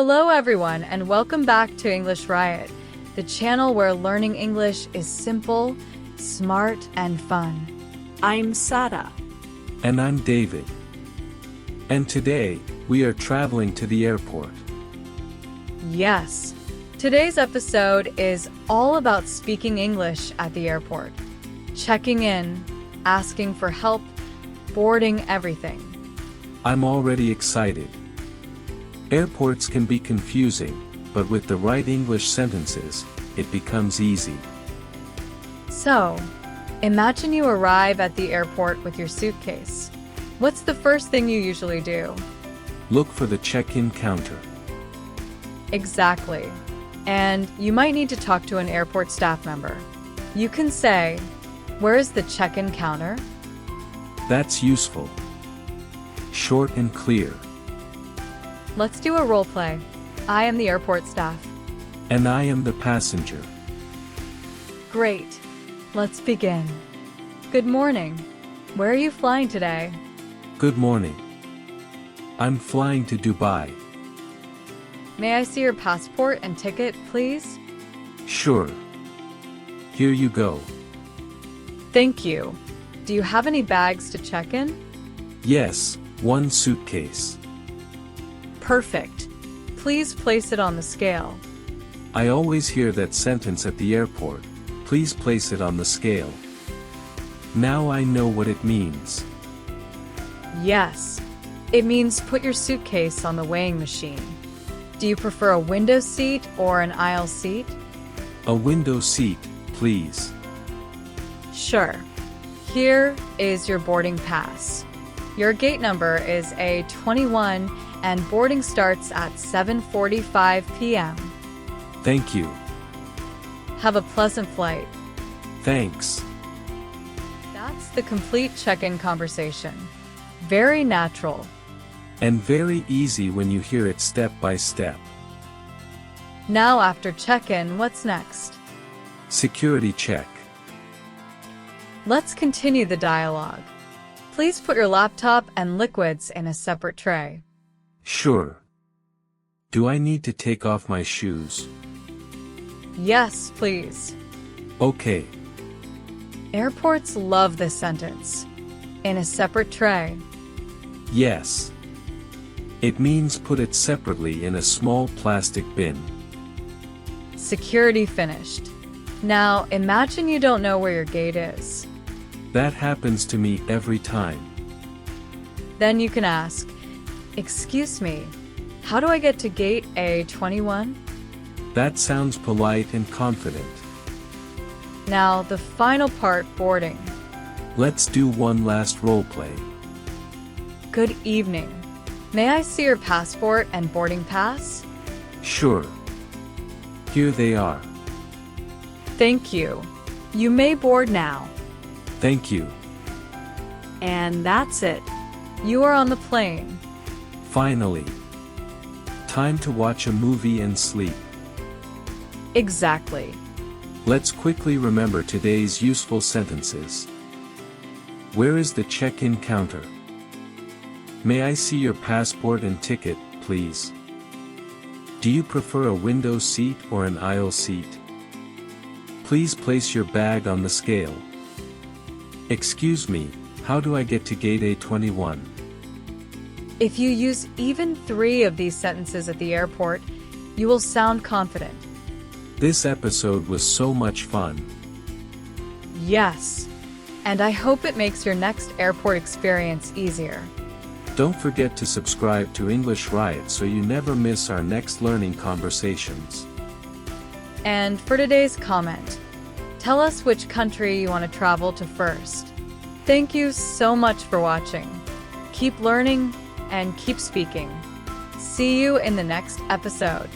Hello everyone and welcome back to English Riot, the channel where learning English is simple, smart, and fun. I'm Sada. And I'm David. And today, we are traveling to the airport. Yes, today's episode is all about speaking English at the airport. Checking in, asking for help, boarding everything. I'm already excited. Airports can be confusing, but with the right English sentences, it becomes easy. So, imagine you arrive at the airport with your suitcase. What's the first thing you usually do? Look for the check-in counter. Exactly. And you might need to talk to an airport staff member. You can say, "Where is the check-in counter?" That's useful. Short and clear. Let's do a role play. I am the airport staff. And I am the passenger. Great. Let's begin. Good morning. Where are you flying today? Good morning. I'm flying to Dubai. May I see your passport and ticket, please? Sure. Here you go. Thank you. Do you have any bags to check in? Yes, one suitcase. Perfect. Please place it on the scale. I always hear that sentence at the airport. Please place it on the scale. Now I know what it means. Yes. It means put your suitcase on the weighing machine. Do you prefer a window seat or an aisle seat? A window seat, please. Sure. Here is your boarding pass. Your gate number is A21 and boarding starts at 7:45 p.m. Thank you. Have a pleasant flight. Thanks. That's the complete check-in conversation. Very natural. And very easy when you hear it step by step. Now after check-in, what's next? Security check. Let's continue the dialogue. Please put your laptop and liquids in a separate tray. Sure. Do I need to take off my shoes? Yes, please. Okay. Airports love this sentence. In a separate tray. Yes. It means put it separately in a small plastic bin. Security finished. Now imagine you don't know where your gate is. That happens to me every time. Then you can ask, "Excuse me, how do I get to gate A21? That sounds polite and confident. Now the final part, boarding. Let's do one last role play. Good evening. May I see your passport and boarding pass? Sure. Here they are. Thank you. You may board now. Thank you. And that's it. You are on the plane. Finally. Time to watch a movie and sleep. Exactly. Let's quickly remember today's useful sentences. Where is the check-in counter? May I see your passport and ticket, please? Do you prefer a window seat or an aisle seat? Please place your bag on the scale. Excuse me, how do I get to gate A21? If you use even 3 of these sentences at the airport, you will sound confident. This episode was so much fun. Yes. And I hope it makes your next airport experience easier. Don't forget to subscribe to English Riot so you never miss our next learning conversations. And for today's comment, tell us which country you want to travel to first. Thank you so much for watching. Keep learning and keep speaking. See you in the next episode.